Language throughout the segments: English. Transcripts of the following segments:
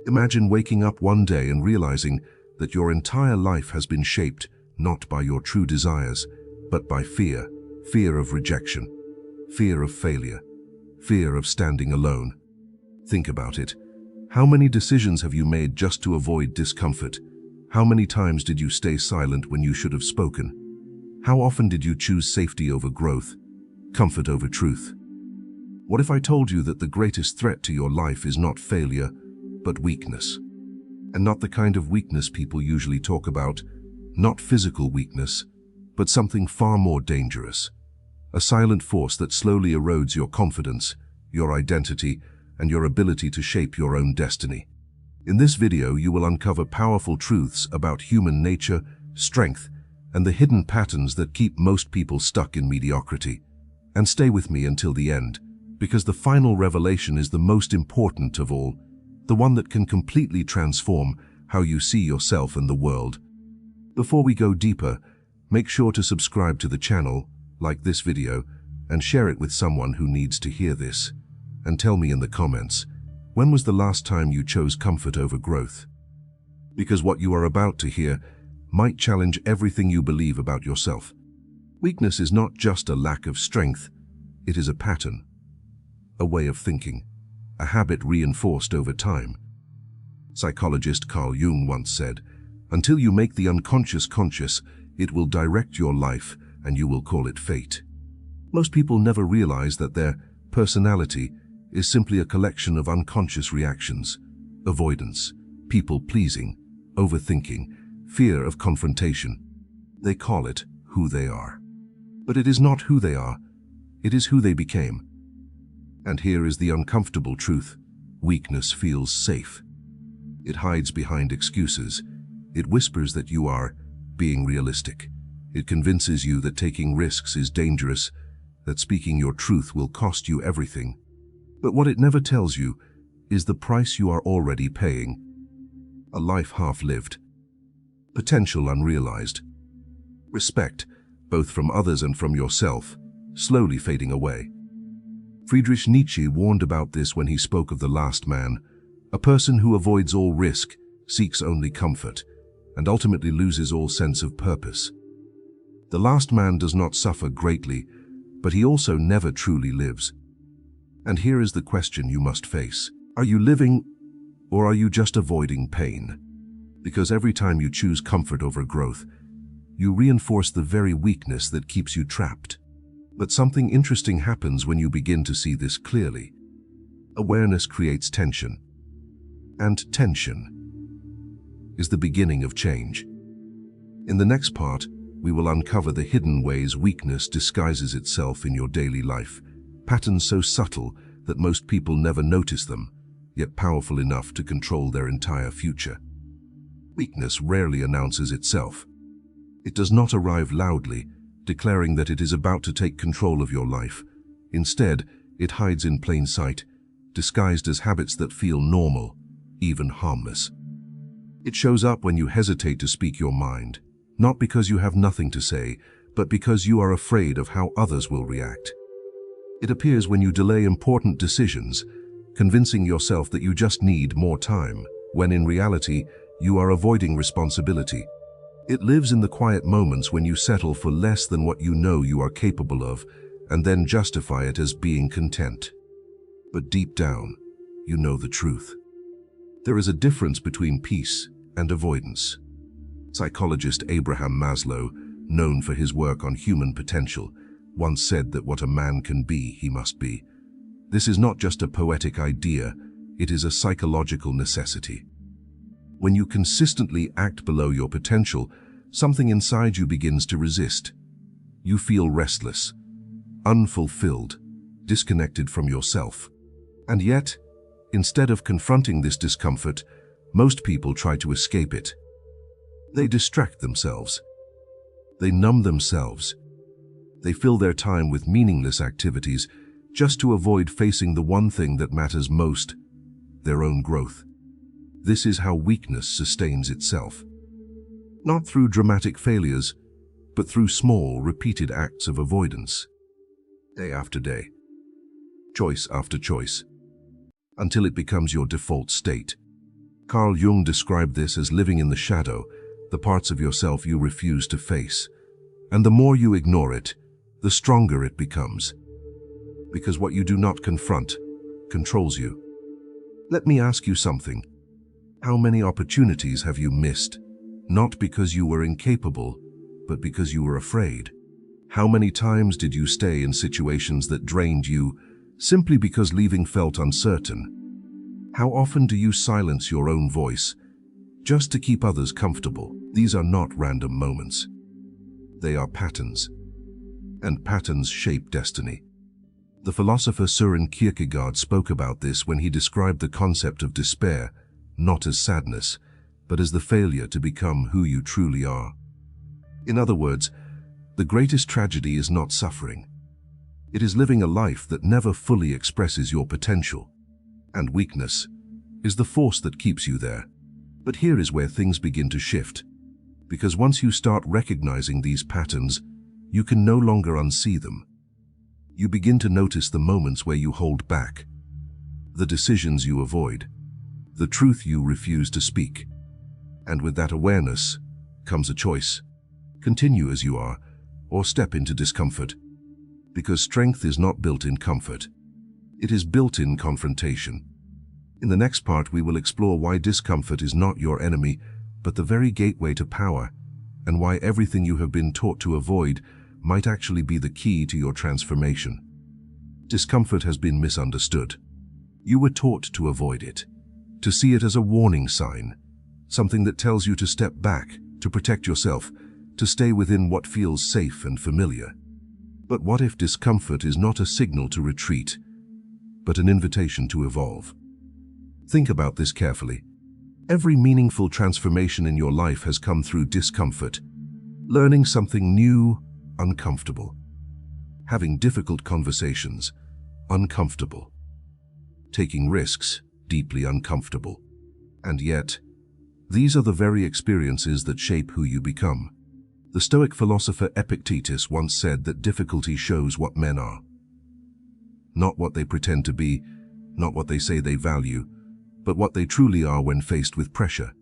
Imagine waking up one day and realizing that your entire life has been shaped not by your true desires, but by fear. Fear of rejection, fear of failure, fear of standing alone. Think about it. How many decisions have you made just to avoid discomfort? How many times did you stay silent when you should have spoken? How often did you choose safety over growth, comfort over truth? What if I told you that the greatest threat to your life is not failure, but weakness? And not the kind of weakness people usually talk about, not physical weakness, but something far more dangerous. A silent force that slowly erodes your confidence, your identity, and your ability to shape your own destiny. In this video, you will uncover powerful truths about human nature, strength, and the hidden patterns that keep most people stuck in mediocrity. And stay with me until the end, because the final revelation is the most important of all, the one that can completely transform how you see yourself and the world. Before we go deeper, make sure to subscribe to the channel, like this video, and share it with someone who needs to hear this. And tell me in the comments, when was the last time you chose comfort over growth? Because what you are about to hear might challenge everything you believe about yourself. Weakness is not just a lack of strength, it is a pattern, a way of thinking, a habit reinforced over time. Psychologist Carl Jung once said, "Until you make the unconscious conscious, it will direct your life and you will call it fate." Most people never realize that their personality is simply a collection of unconscious reactions: avoidance, people-pleasing, overthinking, fear of confrontation. They call it who they are. But it is not who they are, it is who they became. And here is the uncomfortable truth: weakness feels safe. It hides behind excuses. It whispers that you are being realistic. It convinces you that taking risks is dangerous, that speaking your truth will cost you everything. But what it never tells you is the price you are already paying. A life half-lived, potential unrealized, respect, both from others and from yourself, slowly fading away. Friedrich Nietzsche warned about this when he spoke of the last man, a person who avoids all risk, seeks only comfort, and ultimately loses all sense of purpose. The last man does not suffer greatly, but he also never truly lives. And here is the question you must face. Are you living, or are you just avoiding pain? Because every time you choose comfort over growth, you reinforce the very weakness that keeps you trapped. But something interesting happens when you begin to see this clearly. Awareness creates tension. And tension is the beginning of change. In the next part, we will uncover the hidden ways weakness disguises itself in your daily life, patterns so subtle that most people never notice them, yet powerful enough to control their entire future. Weakness rarely announces itself. It does not arrive loudly, declaring that it is about to take control of your life. Instead, it hides in plain sight, disguised as habits that feel normal, even harmless. It shows up when you hesitate to speak your mind, not because you have nothing to say, but because you are afraid of how others will react. It appears when you delay important decisions, convincing yourself that you just need more time, when in reality, you are avoiding responsibility. It lives in the quiet moments when you settle for less than what you know you are capable of, and then justify it as being content. But deep down, you know the truth. There is a difference between peace and avoidance. Psychologist Abraham Maslow, known for his work on human potential, once said that what a man can be, he must be. This is not just a poetic idea, it is a psychological necessity. When you consistently act below your potential, something inside you begins to resist. You feel restless, unfulfilled, disconnected from yourself. And yet, instead of confronting this discomfort, most people try to escape it. They distract themselves. They numb themselves. They fill their time with meaningless activities just to avoid facing the one thing that matters most, their own growth. This is how weakness sustains itself. Not through dramatic failures, but through small, repeated acts of avoidance. Day after day, choice after choice, until it becomes your default state. Carl Jung described this as living in the shadow, the parts of yourself you refuse to face. And the more you ignore it, the stronger it becomes. Because what you do not confront controls you. Let me ask you something. How many opportunities have you missed? Not because you were incapable, but because you were afraid. How many times did you stay in situations that drained you simply because leaving felt uncertain? How often do you silence your own voice just to keep others comfortable? These are not random moments. They are patterns. And patterns shape destiny. The philosopher Søren Kierkegaard spoke about this when he described the concept of despair, not as sadness, but as the failure to become who you truly are. In other words, the greatest tragedy is not suffering. It is living a life that never fully expresses your potential. And weakness is the force that keeps you there. But here is where things begin to shift. Because once you start recognizing these patterns, you can no longer unsee them. You begin to notice the moments where you hold back, the decisions you avoid, the truth you refuse to speak. And with that awareness comes a choice. Continue as you are, or step into discomfort. Because strength is not built in comfort. It is built in confrontation. In the next part, we will explore why discomfort is not your enemy, but the very gateway to power, and why everything you have been taught to avoid might actually be the key to your transformation. Discomfort has been misunderstood. You were taught to avoid it, to see it as a warning sign, something that tells you to step back, to protect yourself, to stay within what feels safe and familiar. But what if discomfort is not a signal to retreat, but an invitation to evolve? Think about this carefully. Every meaningful transformation in your life has come through discomfort. Learning something new, uncomfortable. Having difficult conversations, uncomfortable. Taking risks, deeply uncomfortable. And yet, these are the very experiences that shape who you become. The Stoic philosopher Epictetus once said that difficulty shows what men are. Not what they pretend to be, not what they say they value, but what they truly are when faced with pressure.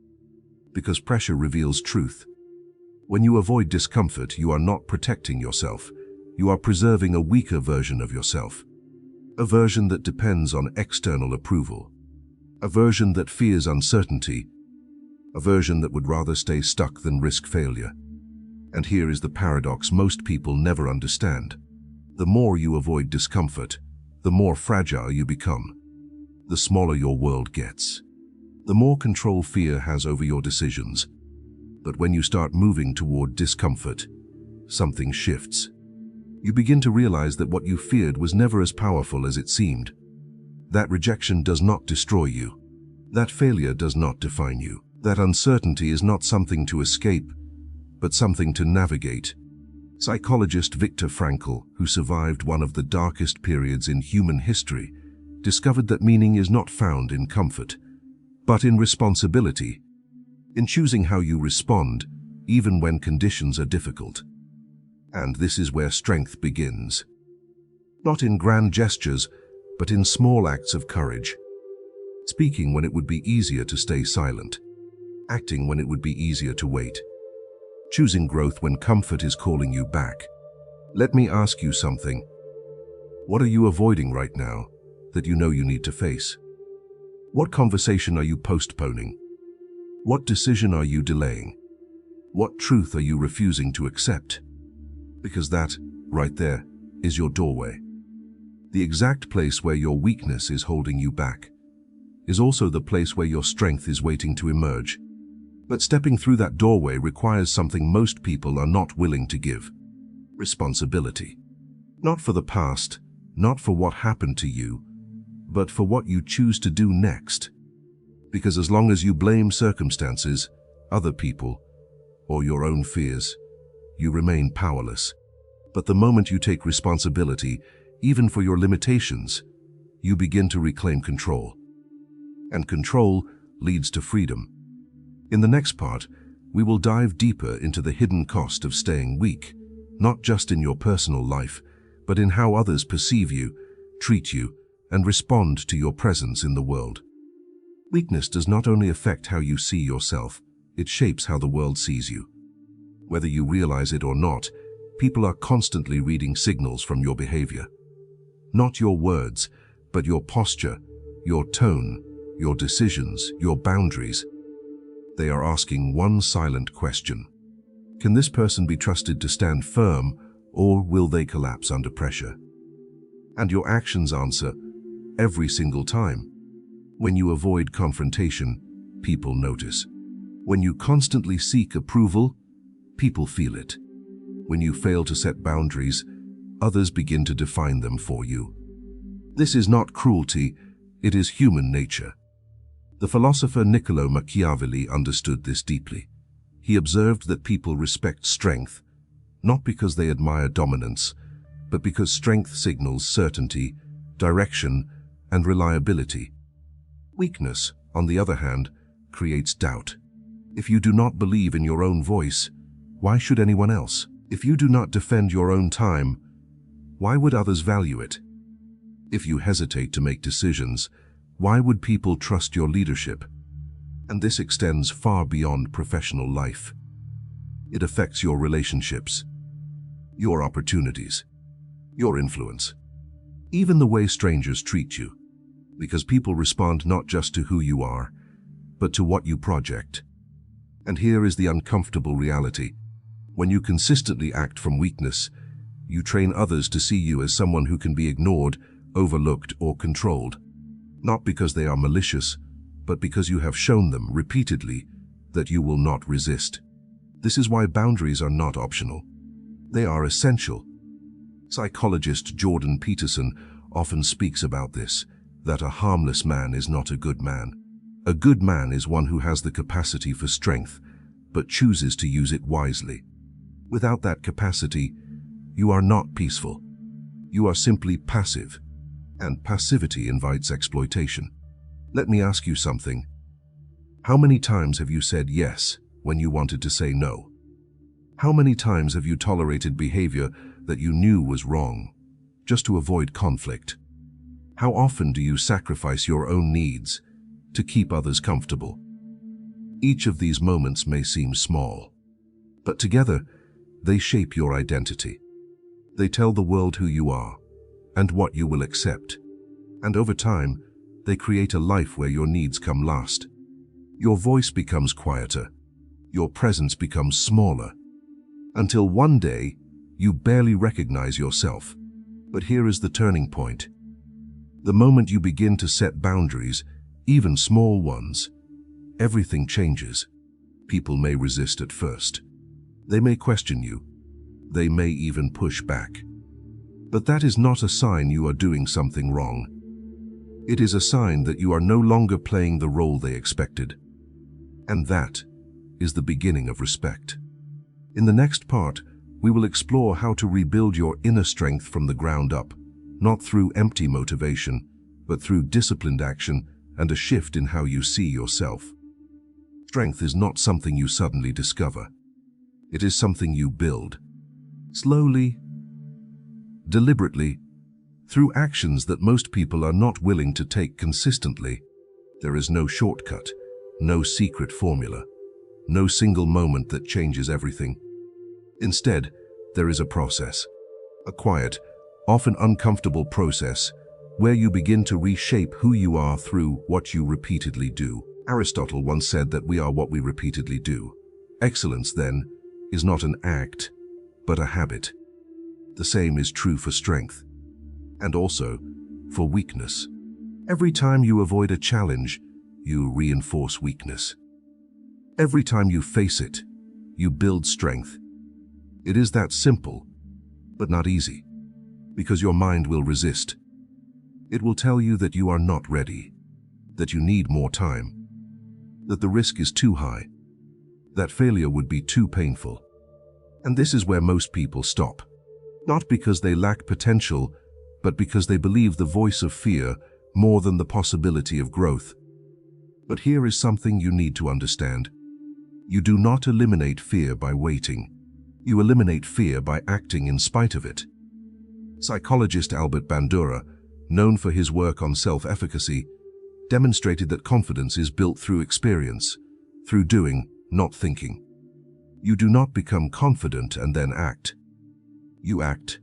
Because pressure reveals truth. When you avoid discomfort, you are not protecting yourself. You are preserving a weaker version of yourself. A version that depends on external approval. A version that fears uncertainty. A version that would rather stay stuck than risk failure. And here is the paradox most people never understand. The more you avoid discomfort, the more fragile you become. The smaller your world gets. The more control fear has over your decisions. But when you start moving toward discomfort, something shifts. You begin to realize that what you feared was never as powerful as it seemed. That rejection does not destroy you. That failure does not define you. That uncertainty is not something to escape, but something to navigate. Psychologist Viktor Frankl, who survived one of the darkest periods in human history, discovered that meaning is not found in comfort, but in responsibility, in choosing how you respond, even when conditions are difficult. And this is where strength begins. Not in grand gestures, but in small acts of courage. Speaking when it would be easier to stay silent. Acting when it would be easier to wait. Choosing growth when comfort is calling you back. Let me ask you something. What are you avoiding right now that you know you need to face? What conversation are you postponing? What decision are you delaying? What truth are you refusing to accept? Because that, right there, is your doorway. The exact place where your weakness is holding you back is also the place where your strength is waiting to emerge. But stepping through that doorway requires something most people are not willing to give. Responsibility. Not for the past, not for what happened to you, but for what you choose to do next. Because as long as you blame circumstances, other people, or your own fears, you remain powerless. But the moment you take responsibility, even for your limitations, you begin to reclaim control. And control leads to freedom. In the next part, we will dive deeper into the hidden cost of staying weak, not just in your personal life, but in how others perceive you, treat you, and respond to your presence in the world. Weakness does not only affect how you see yourself, it shapes how the world sees you. Whether you realize it or not, people are constantly reading signals from your behavior. Not your words, but your posture, your tone, your decisions, your boundaries. They are asking one silent question. Can this person be trusted to stand firm, or will they collapse under pressure? And your actions answer every single time. When you avoid confrontation, people notice. When you constantly seek approval, people feel it. When you fail to set boundaries, others begin to define them for you. This is not cruelty, it is human nature. The philosopher Niccolò Machiavelli understood this deeply. He observed that people respect strength, not because they admire dominance, but because strength signals certainty, direction, and reliability. Weakness, on the other hand, creates doubt. If you do not believe in your own voice, why should anyone else? If you do not defend your own time, why would others value it? If you hesitate to make decisions, why would people trust your leadership? And this extends far beyond professional life. It affects your relationships, your opportunities, your influence, even the way strangers treat you, because people respond not just to who you are, but to what you project. And here is the uncomfortable reality. When you consistently act from weakness, you train others to see you as someone who can be ignored, overlooked, or controlled. Not because they are malicious, but because you have shown them repeatedly that you will not resist. This is why boundaries are not optional. They are essential. Psychologist Jordan Peterson often speaks about this, that a harmless man is not a good man. A good man is one who has the capacity for strength, but chooses to use it wisely. Without that capacity, you are not peaceful. You are simply passive, and passivity invites exploitation. Let me ask you something. How many times have you said yes when you wanted to say no? How many times have you tolerated behavior that you knew was wrong, just to avoid conflict? How often do you sacrifice your own needs to keep others comfortable? Each of these moments may seem small, but together they shape your identity. They tell the world who you are and what you will accept. And over time, they create a life where your needs come last. Your voice becomes quieter. Your presence becomes smaller. Until one day, you barely recognize yourself. But here is the turning point. The moment you begin to set boundaries, even small ones, everything changes. People may resist at first. They may question you. They may even push back. But that is not a sign you are doing something wrong. It is a sign that you are no longer playing the role they expected. And that is the beginning of respect. In the next part, we will explore how to rebuild your inner strength from the ground up, not through empty motivation, but through disciplined action and a shift in how you see yourself. Strength is not something you suddenly discover. It is something you build. Slowly, deliberately, through actions that most people are not willing to take consistently. There is no shortcut, no secret formula, no single moment that changes everything. Instead, there is a process, a quiet, often uncomfortable process, where you begin to reshape who you are through what you repeatedly do. Aristotle once said that we are what we repeatedly do. Excellence, then, is not an act, but a habit. The same is true for strength, and also for weakness. Every time you avoid a challenge, you reinforce weakness. Every time you face it, you build strength. It is that simple, but not easy, because your mind will resist. It will tell you that you are not ready, that you need more time, that the risk is too high, that failure would be too painful. And this is where most people stop. Not because they lack potential, but because they believe the voice of fear more than the possibility of growth. But here is something you need to understand. You do not eliminate fear by waiting. You eliminate fear by acting in spite of it. Psychologist Bandura, known for his work on self-efficacy, demonstrated that confidence is built through experience, through doing, not thinking. You do not become confident and then act. You act,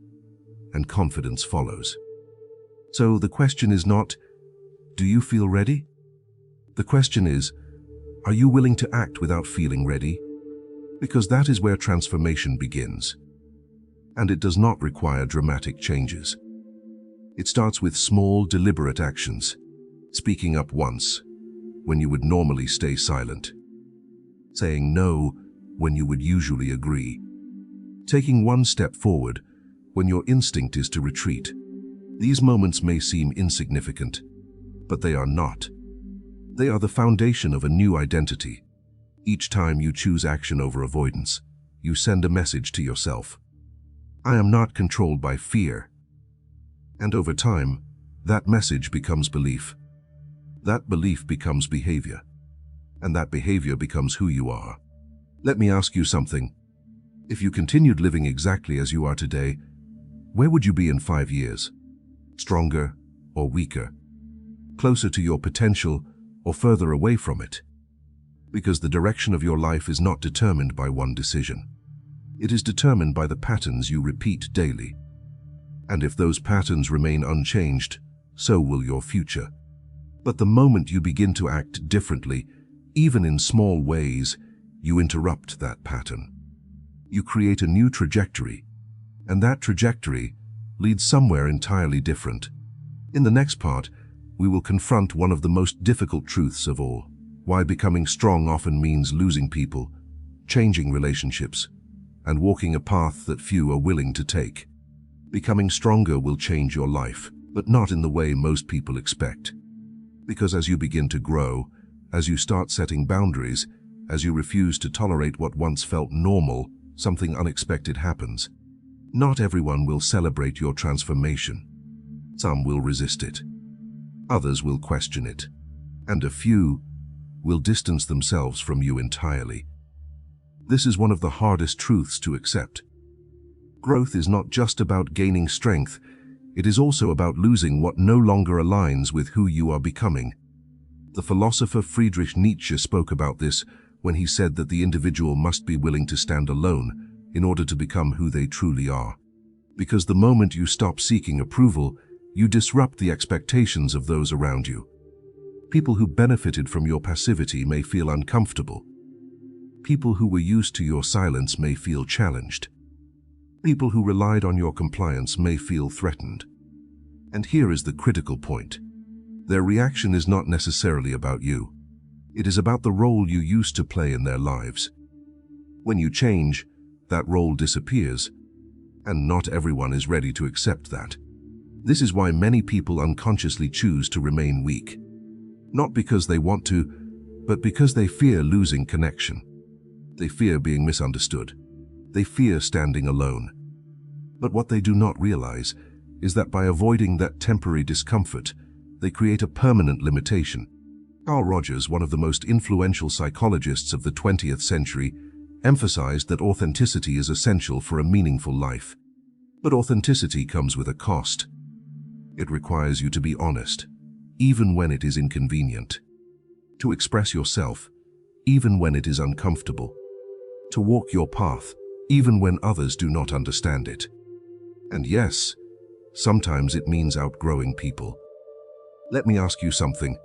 and confidence follows. So the question is not, do you feel ready? The question is, are you willing to act without feeling ready? Because that is where transformation begins. And it does not require dramatic changes. It starts with small, deliberate actions. Speaking up once, when you would normally stay silent. Saying no, when you would usually agree. Taking one step forward, when your instinct is to retreat. These moments may seem insignificant, but they are not. They are the foundation of a new identity. Each time you choose action over avoidance, you send a message to yourself. I am not controlled by fear. And over time, that message becomes belief. That belief becomes behavior. And that behavior becomes who you are. Let me ask you something. If you continued living exactly as you are today, where would you be in 5 years? Stronger or weaker? Closer to your potential or further away from it? Because the direction of your life is not determined by one decision. It is determined by the patterns you repeat daily. And if those patterns remain unchanged, so will your future. But the moment you begin to act differently, even in small ways, you interrupt that pattern. You create a new trajectory, and that trajectory leads somewhere entirely different. In the next part, we will confront one of the most difficult truths of all: why becoming strong often means losing people, changing relationships, and walking a path that few are willing to take. Becoming stronger will change your life, but not in the way most people expect. Because as you begin to grow, as you start setting boundaries, as you refuse to tolerate what once felt normal, something unexpected happens. Not everyone will celebrate your transformation. Some will resist it. Others will question it. And a few will distance themselves from you entirely. This is one of the hardest truths to accept. Growth is not just about gaining strength, it is also about losing what no longer aligns with who you are becoming. The philosopher Friedrich Nietzsche spoke about this when he said that the individual must be willing to stand alone in order to become who they truly are. Because the moment you stop seeking approval, you disrupt the expectations of those around you. People who benefited from your passivity may feel uncomfortable. People who were used to your silence may feel challenged. People who relied on your compliance may feel threatened. And here is the critical point. Their reaction is not necessarily about you. It is about the role you used to play in their lives. When you change, that role disappears, and not everyone is ready to accept that. This is why many people unconsciously choose to remain weak. Not because they want to, but because they fear losing connection. They fear being misunderstood. They fear standing alone. But what they do not realize is that by avoiding that temporary discomfort, they create a permanent limitation. Carl Rogers, one of the most influential psychologists of the 20th century, emphasized that authenticity is essential for a meaningful life. But authenticity comes with a cost. It requires you to be honest, even when it is inconvenient. To express yourself, even when it is uncomfortable. To walk your path, even when others do not understand it. And yes, sometimes it means outgrowing people. Let me ask you something.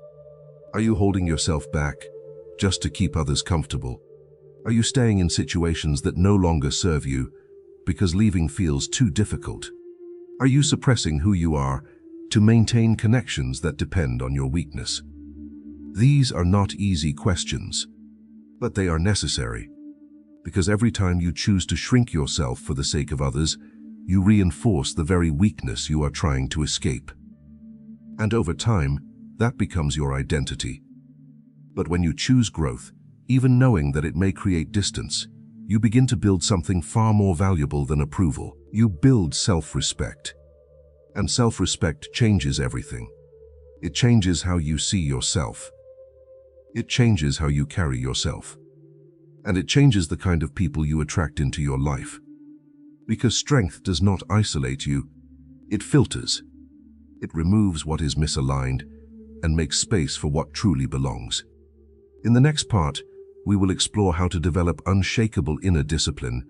Are you holding yourself back just to keep others comfortable? Are you staying in situations that no longer serve you because leaving feels too difficult? Are you suppressing who you are to maintain connections that depend on your weakness? These are not easy questions, but they are necessary, because every time you choose to shrink yourself for the sake of others, you reinforce the very weakness you are trying to escape. And over time, that becomes your identity. But when you choose growth, even knowing that it may create distance, you begin to build something far more valuable than approval. You build self-respect. And self-respect changes everything. It changes how you see yourself. It changes how you carry yourself. And it changes the kind of people you attract into your life. Because strength does not isolate you, it filters. It removes what is misaligned and make space for what truly belongs. In the next part, we will explore how to develop unshakable inner discipline,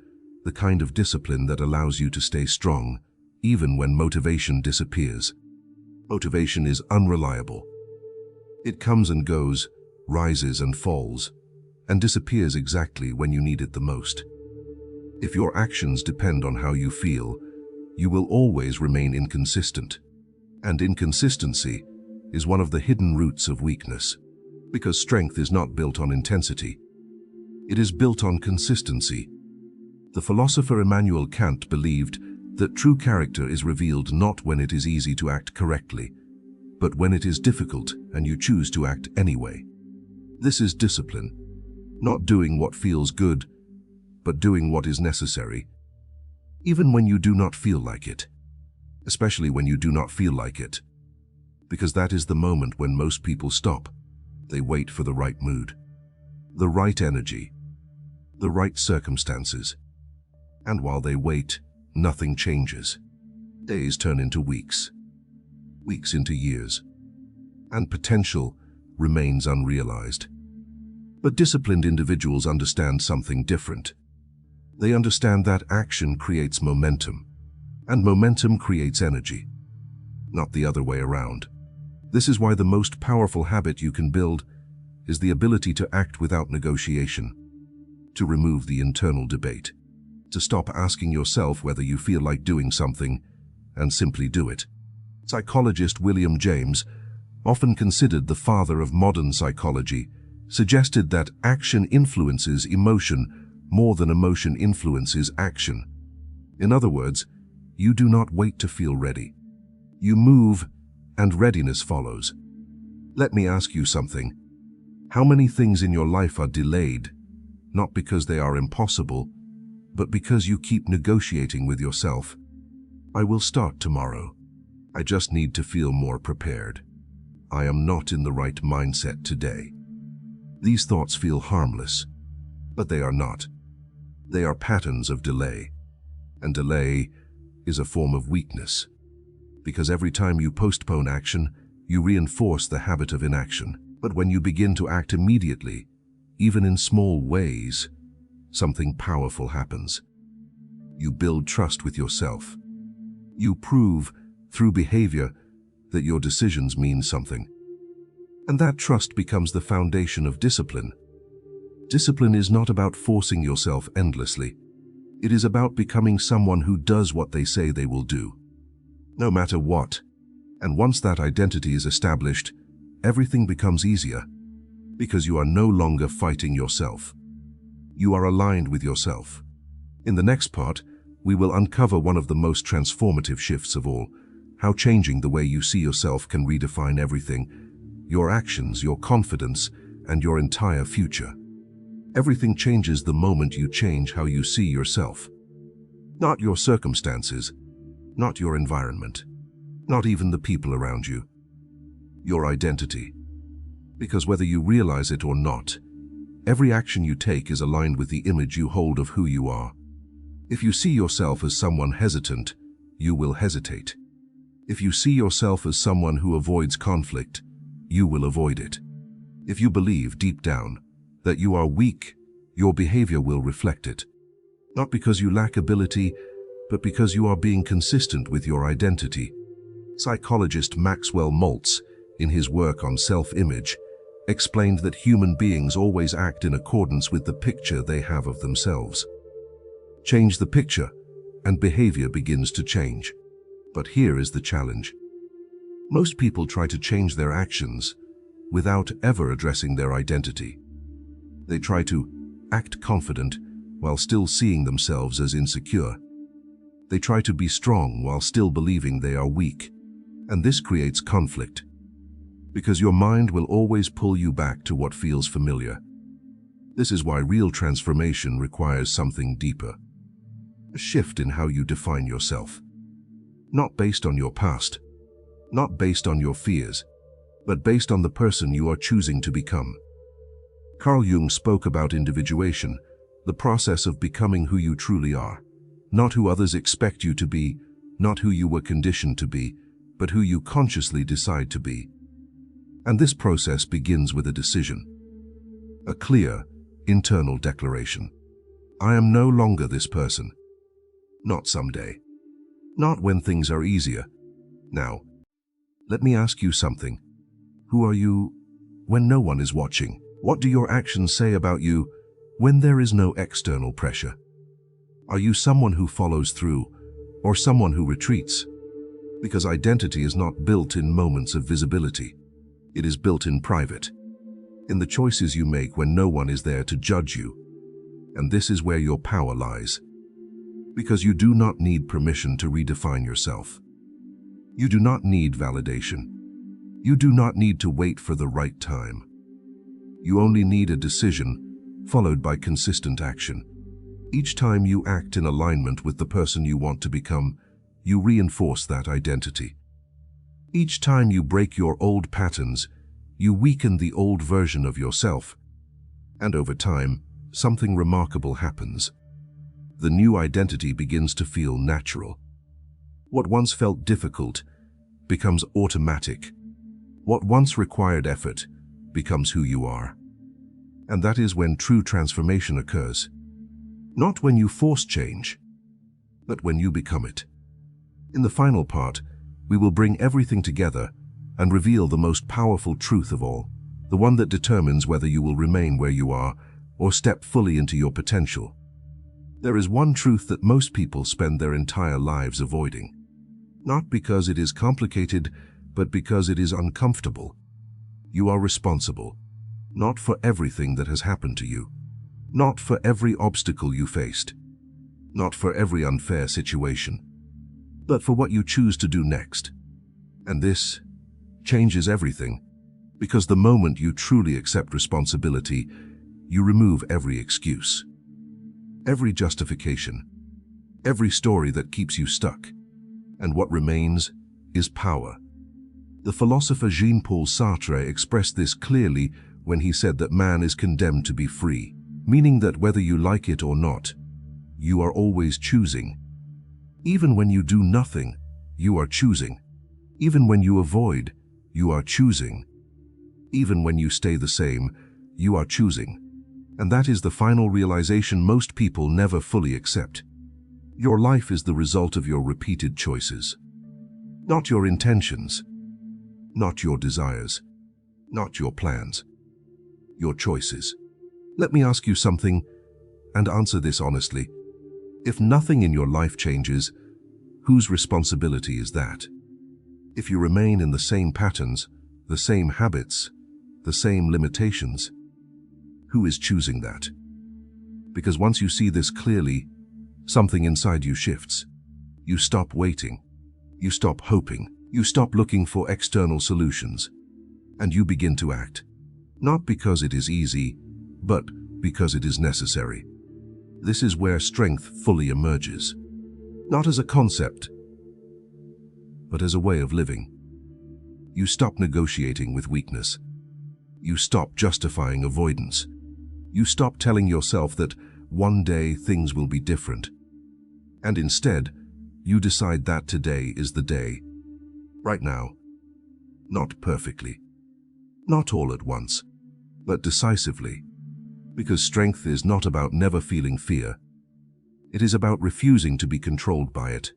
the kind of discipline that allows you to stay strong, even when motivation disappears. Motivation is unreliable. It comes and goes, rises and falls, and disappears exactly when you need it the most. If your actions depend on how you feel, you will always remain inconsistent. And inconsistency is one of the hidden roots of weakness, because strength is not built on intensity. It is built on consistency. The philosopher Immanuel Kant believed that true character is revealed not when it is easy to act correctly, but when it is difficult and you choose to act anyway. This is discipline, not doing what feels good, but doing what is necessary, even when you do not feel like it, especially when you do not feel like it, because that is the moment when most people stop. They wait for the right mood, the right energy, the right circumstances. And while they wait, nothing changes. Days turn into weeks, weeks into years, and potential remains unrealized. But disciplined individuals understand something different. They understand that action creates momentum, and momentum creates energy, not the other way around. This is why the most powerful habit you can build is the ability to act without negotiation, to remove the internal debate, to stop asking yourself whether you feel like doing something and simply do it. Psychologist William James, often considered the father of modern psychology, suggested that action influences emotion more than emotion influences action. In other words, you do not wait to feel ready. You move, and readiness follows. Let me ask you something. How many things in your life are delayed, not because they are impossible, but because you keep negotiating with yourself? I will start tomorrow. I just need to feel more prepared. I am not in the right mindset today. These thoughts feel harmless, but they are not. They are patterns of delay, and delay is a form of weakness, because every time you postpone action, you reinforce the habit of inaction. But when you begin to act immediately, even in small ways, something powerful happens. You build trust with yourself. You prove, through behavior, that your decisions mean something. And that trust becomes the foundation of discipline. Discipline is not about forcing yourself endlessly. It is about becoming someone who does what they say they will do, no matter what. And once that identity is established, everything becomes easier, because you are no longer fighting yourself. You are aligned with yourself. In the next part, we will uncover one of the most transformative shifts of all, how changing the way you see yourself can redefine everything, your actions, your confidence, and your entire future. Everything changes the moment you change how you see yourself. Not your circumstances, not your environment, not even the people around you. Your identity. Because whether you realize it or not, every action you take is aligned with the image you hold of who you are. If you see yourself as someone hesitant, you will hesitate. If you see yourself as someone who avoids conflict, you will avoid it. If you believe deep down that you are weak, your behavior will reflect it. Not because you lack ability, but because you are being consistent with your identity. Psychologist Maxwell Maltz, in his work on self-image, explained that human beings always act in accordance with the picture they have of themselves. Change the picture, and behavior begins to change. But here is the challenge. Most people try to change their actions without ever addressing their identity. They try to act confident while still seeing themselves as insecure. They try to be strong while still believing they are weak. And this creates conflict, because your mind will always pull you back to what feels familiar. This is why real transformation requires something deeper. A shift in how you define yourself. Not based on your past, not based on your fears, but based on the person you are choosing to become. Carl Jung spoke about individuation, the process of becoming who you truly are, not who others expect you to be, not who you were conditioned to be, but who you consciously decide to be. And this process begins with a decision. A clear, internal declaration. I am no longer this person. Not someday. Not when things are easier. Now, let me ask you something. Who are you when no one is watching? What do your actions say about you when there is no external pressure? Are you someone who follows through or someone who retreats? Because identity is not built in moments of visibility. It is built in private, in the choices you make when no one is there to judge you. And this is where your power lies. Because you do not need permission to redefine yourself. You do not need validation. You do not need to wait for the right time. You only need a decision, followed by consistent action. Each time you act in alignment with the person you want to become, you reinforce that identity. Each time you break your old patterns, you weaken the old version of yourself. And over time, something remarkable happens. The new identity begins to feel natural. What once felt difficult becomes automatic. What once required effort becomes who you are. And that is when true transformation occurs. Not when you force change, but when you become it. In the final part, we will bring everything together and reveal the most powerful truth of all, the one that determines whether you will remain where you are or step fully into your potential. There is one truth that most people spend their entire lives avoiding. Not because it is complicated, but because it is uncomfortable. You are responsible, not for everything that has happened to you, not for every obstacle you faced, not for every unfair situation, but for what you choose to do next. And this changes everything, because the moment you truly accept responsibility, you remove every excuse, every justification, every story that keeps you stuck, and what remains is power. The philosopher Jean-Paul Sartre expressed this clearly when he said that man is condemned to be free, meaning that whether you like it or not, you are always choosing. Even when you do nothing, you are choosing. Even when you avoid, you are choosing. Even when you stay the same, you are choosing. And that is the final realization most people never fully accept. Your life is the result of your repeated choices. Not your intentions. Not your desires. Not your plans. Your choices. Let me ask you something, and answer this honestly. If nothing in your life changes, whose responsibility is that? If you remain in the same patterns, the same habits, the same limitations, who is choosing that? Because once you see this clearly, something inside you shifts. You stop waiting. You stop hoping. You stop looking for external solutions. And you begin to act. Not because it is easy, but because it is necessary. This is where strength fully emerges. Not as a concept, but as a way of living. You stop negotiating with weakness. You stop justifying avoidance. You stop telling yourself that one day things will be different. And instead, you decide that today is the day. Right now. Not perfectly. Not all at once, but decisively. Because strength is not about never feeling fear. It is about refusing to be controlled by it.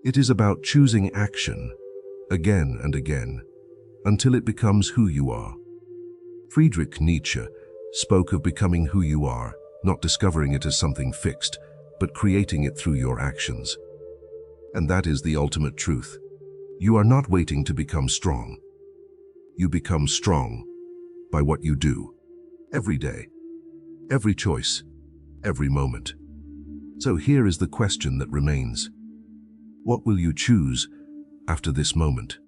It is about choosing action, again and again, until it becomes who you are. Friedrich Nietzsche spoke of becoming who you are, not discovering it as something fixed, but creating it through your actions. And that is the ultimate truth. You are not waiting to become strong. You become strong by what you do, every day, every choice, every moment. So here is the question that remains. What will you choose after this moment?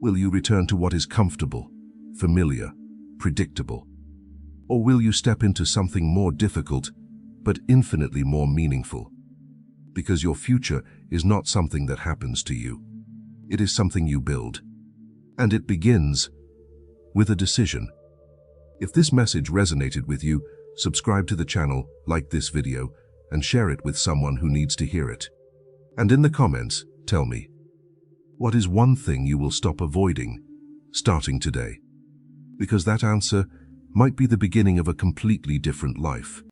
Will you return to what is comfortable, familiar, predictable? Or will you step into something more difficult, but infinitely more meaningful? Because your future is not something that happens to you. It is something you build. And it begins with a decision. If this message resonated with you, subscribe to the channel, like this video, and share it with someone who needs to hear it. And in the comments, tell me, what is one thing you will stop avoiding starting today? Because that answer might be the beginning of a completely different life.